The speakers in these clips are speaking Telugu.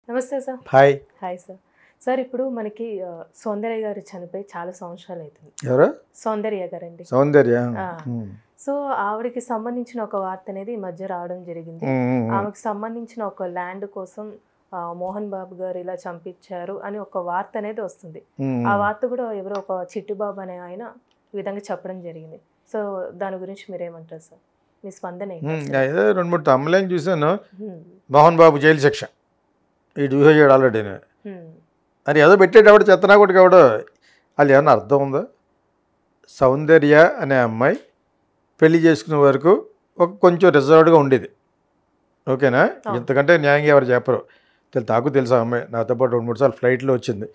నమస్తే sir. Hi. Hi sir. Sir ఇప్పుడు మనకి సౌందర్య గారు చనిపోయి చాలా సంవత్సరాలు అవుతుంది. ఎవరు? సౌందర్య గారండి. సౌందర్య. సో ఆవిడకి సంబంధించిన ఒక వార్త అనేది ఈ మధ్య రావడం జరిగింది. ఆమెకు సంబంధించిన ఒక ల్యాండ్ కోసం మోహన్ బాబు గారు ఇలా చంపించారు అని ఒక వార్త అనేది వస్తుంది. ఆ వార్త కూడా ఎవరో ఒక చిట్టిబాబు అనే ఆయన ఈ విధంగా చెప్పడం జరిగింది. సో దాని గురించి మీరేమంటారు సార్? మీ స్పందన ఏంటి? ఏదో 2-3 తమ్ముళ్ళని చూశాను. మోహన్ బాబు జైలు శిక్ష ఈ చూసేసాడు ఆల్రెడీ. అని ఏదో పెట్టేటప్పుడు చెత్తనా కొట్టి కావడం వాళ్ళు ఏమన్నా అర్థం ఉందా? సౌందర్య అనే అమ్మాయి పెళ్లి చేసుకునే వరకు ఒక కొంచెం రిజర్వ్డ్గా ఉండేది. ఓకేనా? ఇంతకంటే న్యాయంగా ఎవరు చెప్పరు. నాకు తెలుసు ఆ అమ్మాయి. నాతో పాటు 2-3 సార్లు ఫ్లైట్లో వచ్చింది.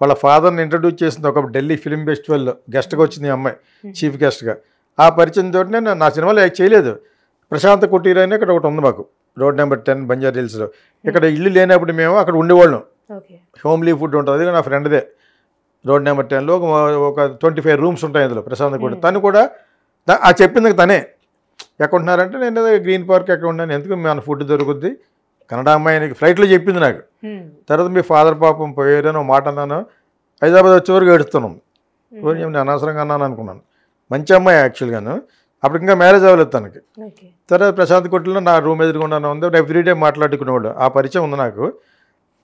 వాళ్ళ ఫాదర్ని ఇంట్రడ్యూస్ చేసింది ఒక ఢిల్లీ ఫిల్మ్ ఫెస్టివల్లో గెస్ట్గా వచ్చింది ఈ అమ్మాయి, చీఫ్ గెస్ట్గా. ఆ పరిచయంతో నేను నా సినిమాలో చేయలేదు. ప్రశాంత్ కుటీర్ అని ఇక్కడ ఒకటి ఉంది మాకు, రోడ్ నెంబర్ 10 బంజారా హిల్స్లో. ఇక్కడ ఇల్లు లేనప్పుడు మేము అక్కడ ఉండేవాళ్ళం. హోమ్లీ ఫుడ్ ఉంటుంది, నా ఫ్రెండ్దే. రోడ్ నెంబర్ 10లో ఒక 25 రూమ్స్ ఉంటాయి అందులో, ప్రశాంత్ కుటీర్. తను కూడా ఆ చెప్పింది తనే. ఎక్కడుంటున్నారంటే నేను గ్రీన్ పార్క్ ఎక్కడ ఉన్నాను, ఎందుకు మన ఫుడ్ దొరుకుద్ది. కన్నడ అమ్మాయికి ఫ్లైట్లో చెప్పింది నాకు. తర్వాత మీ ఫాదర్ పాపం పోయారు అని మాట అన్నాను. హైదరాబాద్ వచ్చే వరకు ఏడుస్తున్నాం. నేను అనవసరంగా అన్నాను అనుకున్నాను. మంచి అమ్మాయి యాక్చువల్గాను. అప్పుడు ఇంకా మ్యారేజ్ అవ్వలేదు తనకి. తర్వాత ప్రశాంత్ కుటీర్లో నా రూమ్ ఎదురుకుండా ఉంది, ఎవ్రీడే మాట్లాడుకునేవాడు. ఆ పరిచయం ఉంది నాకు.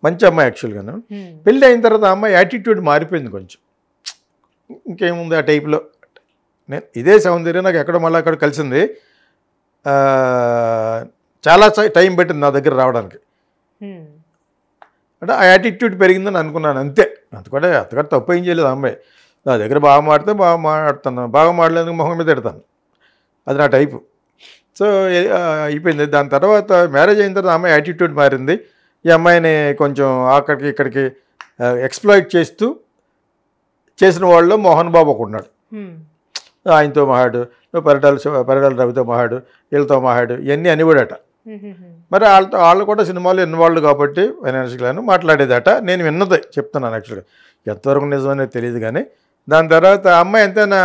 మంచి అమ్మాయి యాక్చువల్గాను. పెళ్ళి అయిన తర్వాత ఆ అమ్మాయి యాటిట్యూడ్ మారిపోయింది కొంచెం. ఇంకేముంది ఆ టైప్లో. నేను ఇదే సౌందర్య నాకు ఎక్కడ మళ్ళీ అక్కడ కలిసింది. చాలా టైం పెట్టింది నా దగ్గర రావడానికి. అంటే ఆ యాటిట్యూడ్ పెరిగిందని అనుకున్నాను అంతే. అంతకంటే తప్పు ఏం చేయలేదు ఆ అమ్మాయి. నా దగ్గర బాగా మాడితే బాగా మాట్లాడుతాను, బాగా మాడలేదు మొహం మీద పెడతాను. అది నా టైపు. సో అయిపోయింది. దాని తర్వాత మ్యారేజ్ అయిన తర్వాత అమ్మాయి యాటిట్యూడ్ మారింది. ఈ అమ్మాయిని కొంచెం అక్కడికి ఇక్కడికి ఎక్స్ప్లాయిట్ చేస్తూ చేసిన వాళ్ళు మోహన్ బాబు ఒక ఉన్నాడు. ఆయనతో మహాడు, పరిటాల రవితో మహాడు, వీళ్ళతో మహాడు, ఇవన్నీ అనివాడట. మరి వాళ్ళు కూడా సినిమాలు ఇన్వాల్వ్ కాబట్టి ఫైనాన్షియల్గాను మాట్లాడేదట. నేను విన్నదే చెప్తున్నాను యాక్చువల్గా. ఎంతవరకు నిజమనేది తెలియదు కానీ. దాని తర్వాత అమ్మాయి ఎంతైనా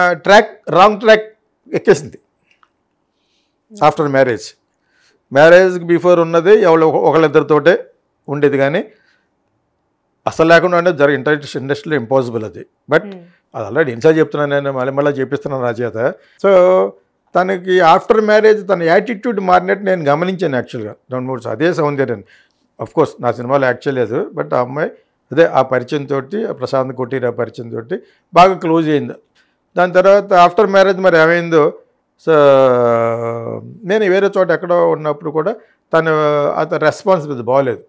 రాంగ్ ట్రాక్ ఎక్కేసింది ఆఫ్టర్ మ్యారేజ్కి బిఫోర్ ఉన్నది ఒకళ్ళిద్దరితోటే ఉండేది. కానీ అసలు లేకుండా అంటే ఇండస్ట్రీలో ఇంపాసిబుల్ అది. బట్ అది ఆల్రెడీ ఇన్సార్జ్ చెప్తున్నాను, నేను మళ్ళీ చేపిస్తున్నాను నా చేత. సో తనకి ఆఫ్టర్ మ్యారేజ్ తన యాటిట్యూడ్ మారినట్టు నేను గమనించాను యాక్చువల్గా 2-3 సార్లు. అదే సౌందర్యం అఫ్కోర్స్ నా సినిమాలో యాక్ట్ చేయలేదు. బట్ ఆ అమ్మాయి అదే ఆ పరిచయంతో, ప్రశాంత్ కుటీర్ ఆ పరిచయంతో బాగా క్లోజ్ అయింది. దాని తర్వాత ఆఫ్టర్ మ్యారేజ్ మరి ఏమైందో. సో నేను వేరే చోట ఎక్కడో ఉన్నప్పుడు కూడా తను రెస్పాన్సిబిలిటీ బాగోలేదు.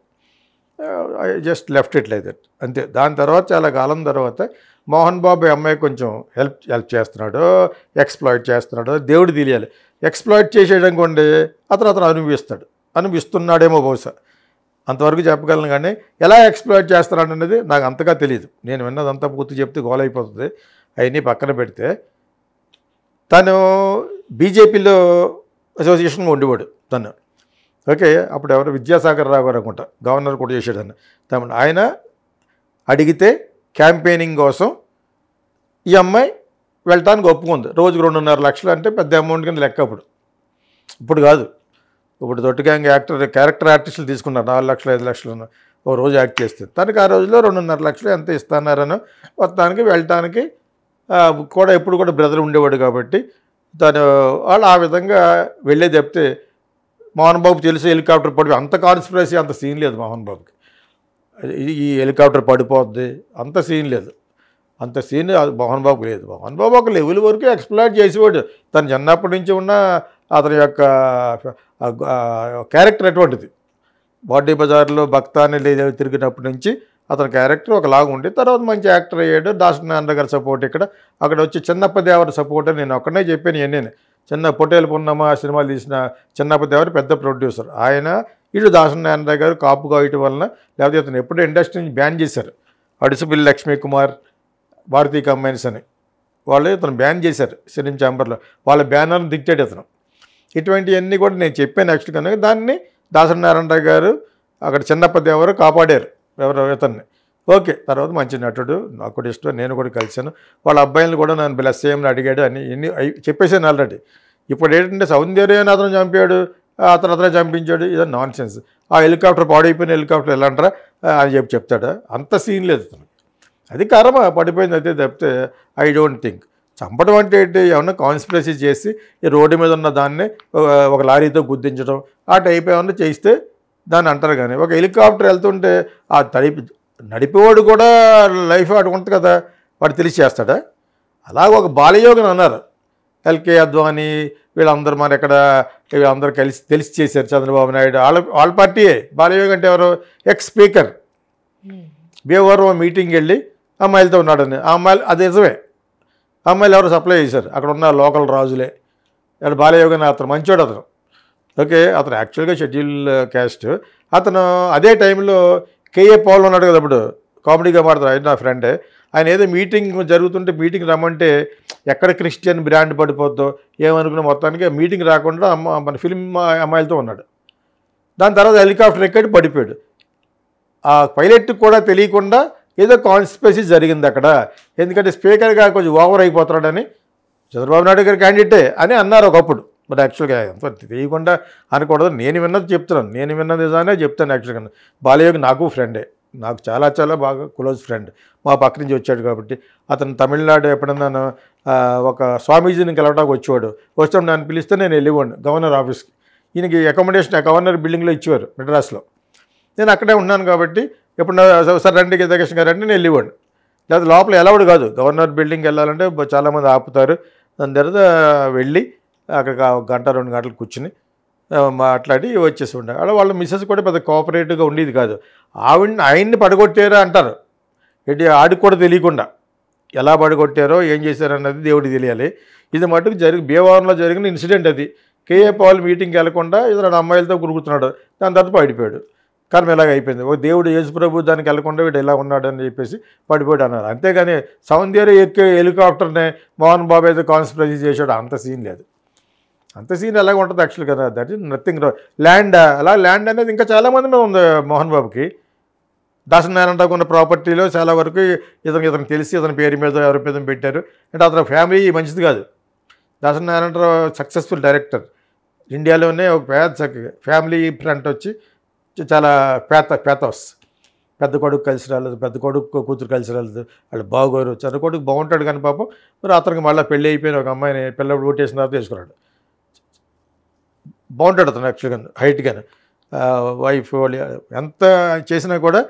I just left it like that అంతే. దాని తర్వాత చాలా కాలం తర్వాత మోహన్ బాబు అమ్మాయి కొంచెం హెల్ప్ చేస్తున్నాడు, ఎక్స్ప్లాయిట్ చేస్తున్నాడు. దేవుడు తెలియాలి. ఎక్స్ప్లాయిట్ చేసేయడం అతను అనుభవిస్తున్నాడేమో బహుశా, అంతవరకు చెప్పగలను. కానీ ఎలా ఎక్స్ప్లాయిట్ చేస్తున్నాడు అనేది నాకు అంతగా తెలియదు. నేను విన్నదంతా పూర్తి చెప్తే గోల్ అయిపోతుంది. అవన్నీ పక్కన పెడితే తను బీజేపీలో అసోసియేషన్గా ఉండేవాడు తను. ఓకే, అప్పుడు ఎవరు విద్యాసాగర్ రావు గారు అనుకుంటా గవర్నర్ కూడా చేసాడని. తమిళ ఆయన అడిగితే క్యాంపెయినింగ్ కోసం ఈ అమ్మాయి వెళ్ళటానికి ఒప్పుకుంది. రోజుకు 2.5 లక్షలు అంటే పెద్ద అమౌంట్ కింద లెక్క. ఇప్పుడు కాదు. ఇప్పుడు దొట్టుగా క్యారెక్టర్ ఆర్టిస్టులు తీసుకున్నారు 4 లక్షలు 5 లక్షలు ఓ రోజు యాక్ట్ చేస్తే. తనకి ఆ రోజులో 2.5 లక్షలు ఎంత ఇస్తున్నారని మొత్తానికి వెళ్ళటానికి కూడా ఎప్పుడు కూడా బ్రదర్ ఉండేవాడు కాబట్టి వాళ్ళు ఆ విధంగా వెళ్ళే చెప్తే మోహన్ బాబు తెలుసు హెలికాప్టర్ పడిపోయి అంత కాన్స్పిరసీ అంత సీన్ లేదు మోహన్ బాబుకి. ఈ హెలికాప్టర్ పడిపోద్ది అంత సీన్ లేదు. అంత సీన్ మోహన్ బాబుకి లేదు. మోహన్ బాబు ఒక లెవెల్ వరకు ఎక్స్ప్లాయిట్ చేసేవాడు. తను చిన్నప్పటి నుంచి ఉన్న అతని యొక్క క్యారెక్టర్ అటువంటిది. బాడీ బజార్లో భక్తాన్ని తిరిగినప్పటి నుంచి అతని క్యారెక్టర్ ఒకలాగా ఉండి తర్వాత మంచి యాక్టర్ అయ్యాడు. దాసనారాయణ గారి సపోర్ట్ అక్కడ వచ్చి చిన్నప్ప దేవర సపోర్ట్ అని నేను ఒక్కనే చెప్పాను. ఇవన్నీ చిన్న పొట్టేలు పున్నమ్మ సినిమాలు తీసిన చిన్నప్ప దేవర పెద్ద ప్రొడ్యూసర్ ఆయన. వీళ్ళు దాసనారాయణ గారు కాపు కాయటం వలన, లేకపోతే ఇతను ఎప్పుడూ ఇండస్ట్రీ నుంచి బ్యాన్ చేశారు. అడుసుపిల్లి లక్ష్మీ కుమార్, భారతీయ కంబైన్స్ అని వాళ్ళు ఇతను బ్యాన్ చేశారు సినిమా ఛాంబర్లో. వాళ్ళ బ్యానర్ని దిక్టాడు ఇతను. ఇటువంటివన్నీ కూడా నేను చెప్పాను యాక్చువల్ కనుక. దాన్ని దాసనారాయణ గారు అక్కడ చిన్నప్ప దేవరు కాపాడారు ఇతన్ని. ఓకే, తర్వాత మంచి నటుడు, నాకు కూడా ఇష్టం, నేను కూడా కలిశాను. వాళ్ళ అబ్బాయిలను కూడా నన్ను బ్లెస్ చేయమని అడిగాడు అని ఎన్ని చెప్పేసాను ఆల్రెడీ. ఇప్పుడు ఏంటంటే సౌందర్యాన్ని అతను చంపాడు, అతను చంపించాడు, ఇదో నాన్ సెన్స్. ఆ హెలికాప్టర్ పాడైపోయిన హెలికాప్టర్ ఎలా అంటారా అని చెప్తాడా? అంత సీన్ లేదు అతను. అది కర్మ, పడిపోయింది అయితే తప్పితే ఐ డోంట్ థింక్. చంపడం అంటే ఏంటి, ఏమన్నా కాన్స్పిరసీ చేసి ఈ రోడ్డు మీద ఉన్న దాన్ని ఒక లారీతో గుద్దించడం ఆ టైప్ ఏమన్నా చేస్తే దాన్ని అంటారు. కానీ ఒక హెలికాప్టర్ వెళ్తుంటే ఆ నడిపేవాడు కూడా లైఫ్ అటు ఉంటుంది కదా, వాడు తెలిసి చేస్తాడా? అలాగ ఒక బాలయోగం అన్నారు, ఎల్కే అద్వానీ వీళ్ళందరూ మరి ఎక్కడ వీళ్ళందరూ తెలిసి చేశారు. చంద్రబాబు నాయుడు వాళ్ళ పార్టీయే. బాలయోగం అంటే ఎవరు? ఎక్స్ స్పీకర్ భీమవరం మీటింగ్కి వెళ్ళి అమ్మాయిలతో ఉన్నాడని. ఆ అమ్మాయిలు అది నిజమే, అమ్మాయిలు ఎవరు సప్లై చేశారు, అక్కడ ఉన్న లోకల్ రాజులే. అక్కడ బాలయోగన్ అతను మంచోడు అతను. ఓకే, అతను యాక్చువల్గా షెడ్యూల్ క్యాస్ట్. అతను అదే టైంలో కేఏ పాల్ ఉన్నాడు కదా, ఇప్పుడు కామెడీగా మాడతారు, ఆయన నా ఫ్రెండే. ఆయన ఏదో మీటింగ్ జరుగుతుంటే మీటింగ్ రమ్మంటే ఎక్కడ క్రిస్టియన్ బ్రాండ్ పడిపోద్దో ఏమనుకున్న మొత్తానికి మీటింగ్ రాకుండా మన ఫిల్మ్ అమ్మాయిలతో ఉన్నాడు. దాని తర్వాత హెలికాప్టర్ ఎక్కడి పడిపోయాడు. ఆ పైలట్కి కూడా తెలియకుండా ఏదో కాన్స్పిరసీ జరిగింది అక్కడ. ఎందుకంటే స్పీకర్గా కొంచెం ఓవర్ అయిపోతున్నాడని, చంద్రబాబు నాయుడు గారి క్యాండిడేటే అని అన్నారు ఒకప్పుడు. బట్ యాక్చువల్గా తెలియకుండా అనకూడదు. నేను విన్నది చెప్తున్నాను, నేను విన్నది నిజానే చెప్తాను. యాక్చువల్గా బాలయోగి నాకు ఫ్రెండే, నాకు చాలా చాలా బాగా క్లోజ్ ఫ్రెండ్. మా పక్క నుంచి వచ్చాడు కాబట్టి. అతను తమిళనాడు ఎప్పుడన్నా ఒక స్వామీజీని కలవడానికి వచ్చేవాడు. వచ్చాడు నన్ను పిలిస్తే నేను వెళ్ళేవాడిని గవర్నర్ ఆఫీస్కి. ఈయనకి అకామిడేషన్ గవర్నర్ బిల్డింగ్లో ఇచ్చేవారు మెడ్రాస్లో. నేను అక్కడే ఉన్నాను కాబట్టి ఎప్పుడు సార్ రండి గీతాకృష్ణ గారు అంటే నేను వెళ్ళేవాడిని. లేదా లోపల ఎలవడు కాదు, గవర్నర్ బిల్డింగ్కి వెళ్ళాలంటే చాలామంది ఆపుతారు. దాని తర్వాత వెళ్ళి అక్కడికి 1 గంట 2 గంటలు కూర్చుని మాట్లాడి వచ్చేసి ఉండే. అలా వాళ్ళ మిస్సెస్ కూడా పెద్ద కోఆపరేటివ్గా ఉండేది కాదు. ఆయన్ని పడగొట్టారా అంటారు, ఏంటి ఆడికి కూడా తెలియకుండా ఎలా పడగొట్టారో ఏం చేశారో అన్నది దేవుడికి తెలియాలి. ఇది మటుకు భీమవరంలో జరిగిన ఇన్సిడెంట్ అది. కేఏ పాల్ మీటింగ్కి వెళ్లకుండా ఇతను అమ్మాయిలతో గురుగుతున్నాడు. దాని తర్వాత పడిపోయాడు. కర్మ ఎలాగ అయిపోయింది. ఓ దేవుడు యేసుప్రభు దానికి వెళ్లకుండా వీడు ఎలా ఉన్నాడు అని చెప్పేసి పడిపోయాడు అన్నారు. అంతేగాని సౌందర్య ఎక్కే హెలికాప్టర్నే మోహన్ బాబు అయితే కాన్స్పిరసీ చేశాడు, అంత సీన్ లేదు. అంత సీన్ ఎలాగ ఉంటుంది యాక్చువల్గా? That is nothing. ల్యాండ్ అలా ల్యాండ్ అనేది ఇంకా చాలామంది మీద ఉంది మోహన్ బాబుకి. దాసనారాయణరావుకు ఉన్న ప్రాపర్టీలో చాలా వరకు ఇతనికి తెలిసి ఇతని పేరు మీద ఎవరి మీద పెట్టారు. అంటే అతని ఫ్యామిలీ మంచిది కాదు. దాసనారాయణరావు సక్సెస్ఫుల్ డైరెక్టర్, ఇండియాలోనే ఒక పెద్ద ఫ్యామిలీ ఫ్రంట్ వచ్చి చాలా పేథోస్. పెద్ద కొడుకు కలిసి రాలేదు, పెద్ద కొడుకు కూతురు కలిసి రాలేదు, వాళ్ళు బాగోరు. చిన్న కొడుకు బాగుంటాడు కానీ పాపం మరి అతనికి మళ్ళీ పెళ్ళి అయిపోయిన ఒక అమ్మాయిని పిల్లడు ఓటేసిన తర్వాత తీసుకున్నాడు. బాగుంటాడు అతను యాక్చువల్గా, హైట్గానే. వైఫ్ ఎంత చేసినా కూడా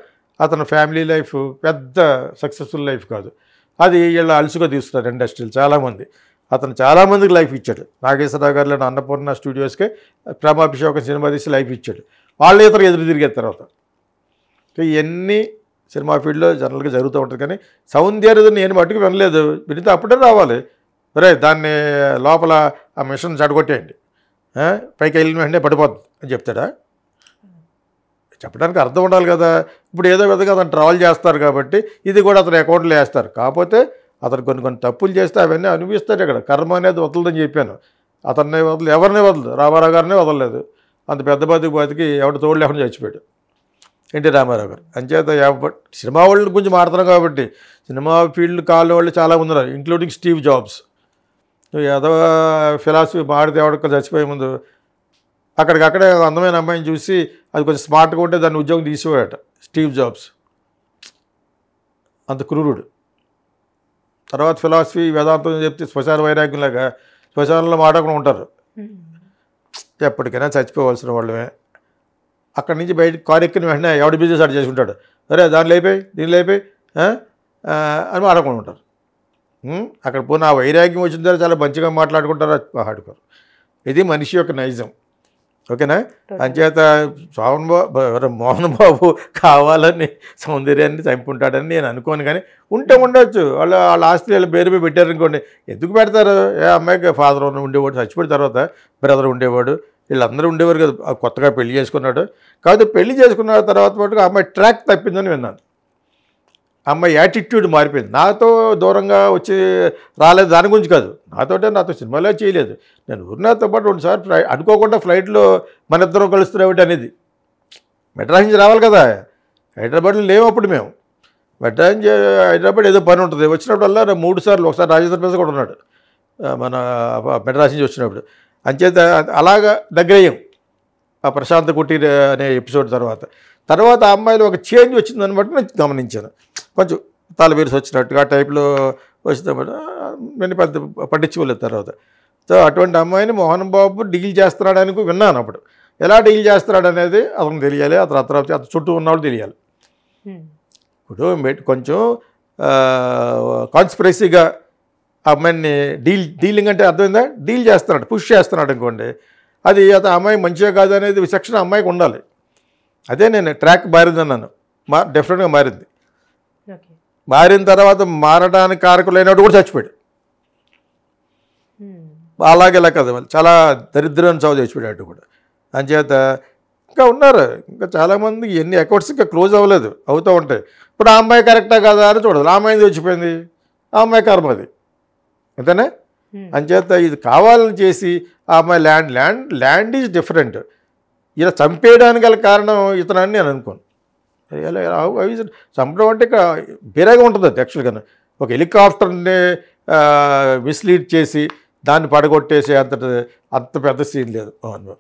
అతను ఫ్యామిలీ లైఫ్ పెద్ద సక్సెస్ఫుల్ లైఫ్ కాదు. అది వీళ్ళు అలుసుగా తీసుకున్నారు ఇండస్ట్రీలు చాలామంది. అతను చాలామందికి లైఫ్ ఇచ్చాడు. నాగేశ్వరరావు గారిలో అన్నపూర్ణ స్టూడియోస్కే ప్రేమాభిషేకం సినిమా తీసి లైఫ్ ఇచ్చాడు. వాళ్ళే ఇతరు ఎదురు తిరిగిన తర్వాత. ఇవన్నీ సినిమా ఫీల్డ్లో జనరల్గా జరుగుతూ ఉంటుంది. కానీ సౌందర్యని నేను మట్టుకు వినలేదు. వినితే అప్పుడే రావాలి, ఒరే దాన్ని లోపల ఆ మిషన్ చెడగొట్టేయండి, పైకి వెళ్ళిన వెంటనే పడిపోద్ది అని చెప్తాడా? చెప్పడానికి అర్థం ఉండాలి కదా. ఇప్పుడు ఏదో విధంగా అతను ట్రావెల్ చేస్తారు కాబట్టి ఇది కూడా అతని అకౌంట్లో వేస్తారు. కాకపోతే అతను కొన్ని తప్పులు చేస్తే అవన్నీ అనిపిస్తాడు. ఇక్కడ కర్మ అనేది వదలదని చెప్పాను. అతన్ని వదలదు, ఎవరిని వదలదు. రామారావు గారినే వదలలేదు. అంత పెద్ద బతికి ఎవరి తోడు లేకుండా చచ్చిపోయాడు ఎన్టీ రామారావు గారు. అంచేత సినిమా వాళ్ళ గురించి మాట్లాడుతున్నాం కాబట్టి సినిమా ఫీల్డ్ కాళ్ళ వాళ్ళు చాలా ఉన్నారు, ఇంక్లూడింగ్ స్టీవ్ జాబ్స్. ఏదో ఫిలాసఫీ మాడితే ఎవరికి చచ్చిపోయే ముందు అక్కడికక్కడే అందమైన అమ్మాయిని చూసి అది కొంచెం స్మార్ట్గా ఉంటే దాన్ని ఉద్యోగం తీసిపోయాట స్టీవ్ జాబ్స్. అంత క్రూరుడు. తర్వాత ఫిలాసఫీ వేదాంతం చెప్తే శ్మశాన వైరాగ్యంలాగా శ్మశానంలో మాట్లాడుకుని ఉంటారు. ఎప్పటికైనా చచ్చిపోవాల్సిన వాళ్ళమే. అక్కడి నుంచి బయట కారు ఎక్కిన వెంటనే ఎవడి బిజినెస్ అటు చేసుకుంటాడు, అరే దాన్ని లేపే దీన్ని లేపే అని మాట్లాడుకుని ఉంటారు. అక్కడ పోయిన ఆ వైరాగ్యం వచ్చిన తర్వాత చాలా మంచిగా మాట్లాడుకుంటారు, మాట్లాడుకోరు. ఇది మనిషి యొక్క నైజం. ఓకేనా? అంచేత మోహన్ బాబు కావాలని సౌందర్యాన్ని చంపుంటాడని నేను అనుకోను. కానీ ఉంటే ఉండొచ్చు. వాళ్ళ ఆస్తి వాళ్ళ పేరు మీద పెట్టారనుకోండి, ఎందుకు పెడతారు? ఏ అమ్మాయికి ఫాదర్ ఉండేవాడు, చచ్చిపోయిన తర్వాత బ్రదర్ ఉండేవాడు, వీళ్ళందరూ ఉండేవారు కదా. కొత్తగా పెళ్లి చేసుకున్నాడు. కాకపోతే పెళ్లి చేసుకున్న తర్వాత మటుకు అమ్మాయి ట్రాక్ తప్పిందని విన్నాను. అమ్మాయి యాటిట్యూడ్ మారిపోయింది. నాతో దూరంగా వచ్చి రాలేదు, దాని గురించి కాదు. నాతో సినిమాలో చేయలేదు. నేను ఊరినాతో పాటు 2 సార్లు అనుకోకుండా ఫ్లైట్లో మన ఇద్దరం కలుస్తున్నామేంటి అనేది. మెడ్రాస్ నుంచి రావాలి కదా, హైదరాబాద్లో లేవు అప్పుడు మేము. మెడ్రాస్ నుంచి హైదరాబాద్ ఏదో పని ఉంటుంది, వచ్చినప్పుడల్లా 3 సార్లు, ఒకసారి రాజేంద్ర ప్రసాద్ కూడా ఉన్నాడు మన మెడ్రాస్ నుంచి వచ్చినప్పుడు. అంచేత అలాగా దగ్గరయ్యాం. ఆ ప్రశాంత్ కుటీర్ అనే ఎపిసోడ్ తర్వాత ఆ అమ్మాయిలో ఒక చేంజ్ వచ్చిందని బట్టి నేను గమనించాను. కొంచెం తలబిరుసు వచ్చినట్టుగా ఆ టైప్లో వచ్చినప్పుడు నేను పెద్ద పట్టించుకోలేదు తర్వాత. సో అటువంటి అమ్మాయిని మోహన్ బాబు డీల్ చేస్తున్నాడని విన్నాను. అప్పుడు ఎలా డీల్ చేస్తున్నాడు అనేది అతను తెలియాలి, అతను తర్వాత అతను చుట్టూ ఉన్నవాడు తెలియాలి. ఇప్పుడు కొంచెం కాన్స్పిరసీగా ఆ అమ్మాయిని డీలింగ్ అంటే అర్థమైందా, డీల్ చేస్తున్నాడు, పుష్ చేస్తున్నాడు అనుకోండి, అది అతను అమ్మాయి మంచిగా కాదు అనేది విచక్షణ అమ్మాయికి ఉండాలి. అదే నేను ట్రాక్ మారిందన్నాను, డెఫినెట్గా మారింది. మారిన తర్వాత మారడానికి కారకులైనట్టు కూడా చచ్చిపోయాడు. అలాగే ఇలా కదా, చాలా దరిద్రమైన చావు చచ్చిపోయాడు కూడా. అంచేత ఇంకా ఉన్నారు, ఇంకా చాలామంది ఎన్ని అకౌంట్స్ ఇంకా క్లోజ్ అవ్వలేదు, అవుతూ ఉంటాయి. ఇప్పుడు ఆ అమ్మాయి కరెక్టా కదా అని చూడదు, ఆ అమ్మాయి చచ్చిపోయింది, ఆ అమ్మాయి కర్మ అది, అంతేనే. అంచేత ఇది కావాలని చేసి ఆ అమ్మాయి ల్యాండ్ ఈజ్ డిఫరెంట్. ఇలా చంపేయడానికి గల కారణం ఇతనని నేను అనుకోను. చంపడం అంటే ఇక వేరేగా ఉంటుంది అది యాక్చువల్గా. ఒక హెలికాప్టర్ని మిస్లీడ్ చేసి దాన్ని పడగొట్టేసి అంత పెద్ద సీన్ లేదు. అవును,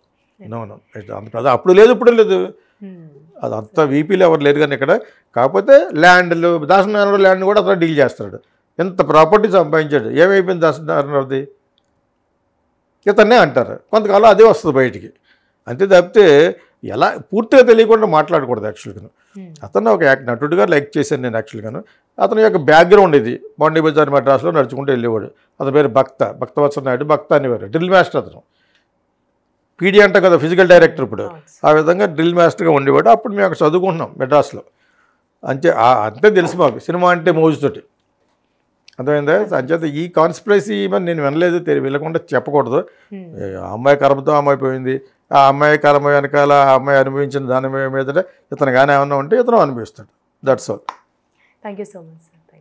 అంత పెద్ద అప్పుడు లేదు, ఇప్పుడు లేదు, అది అంత వీపీలు ఎవరు లేరు. కానీ ఇక్కడ కాకపోతే ల్యాండ్లు, దాసనారాయణ ల్యాండ్ కూడా అతను డీల్ చేస్తాడు. ఎంత ప్రాపర్టీ సంపాదించాడు, ఏమైపోయింది దాసనారాయణది ఇతన్నే అంటారు. కొంతకాలం అదే వస్తుంది బయటికి, అంతే తప్పితే ఎలా పూర్తిగా తెలియకుండా మాట్లాడకూడదు యాక్చువల్గా. అతను ఒక నటుడిగా లైక్ చేశాను నేను యాక్చువల్గాను. అతని యొక్క బ్యాక్గ్రౌండ్ ఇది, బాండీ బజార్ మద్రాసులో నడుచుకుంటూ వెళ్ళేవాడు. అతని పేరు భక్తవత్సల నాయుడు, భక్త అనేవారు. డ్రిల్ మాస్టర్ అతను, పీడీ అంట కదా ఫిజికల్ డైరెక్టర్ ఇప్పుడు, ఆ విధంగా డ్రిల్ మాస్టర్గా ఉండేవాడు. అప్పుడు మేము అక్కడ చదువుకుంటున్నాం మెడ్రాస్లో. అంతే తెలుసు మాకు, సినిమా అంటే మోజుతోటి, అర్థమైందా. అంచేత ఈ కాన్స్పిరసీ నేను వినలేదు, వినకుండా చెప్పకూడదు. అమ్మాయి కర్మతో అమ్మాయి పోయింది, ఆ అమ్మాయి కర్మ వెనకాల ఆ అమ్మాయి అనుభవించిన దాని మీద ఇతను కానీ ఏమన్నా ఉంటే ఇతను అనుభవిస్తాడు. That's all. Thank you so much sir.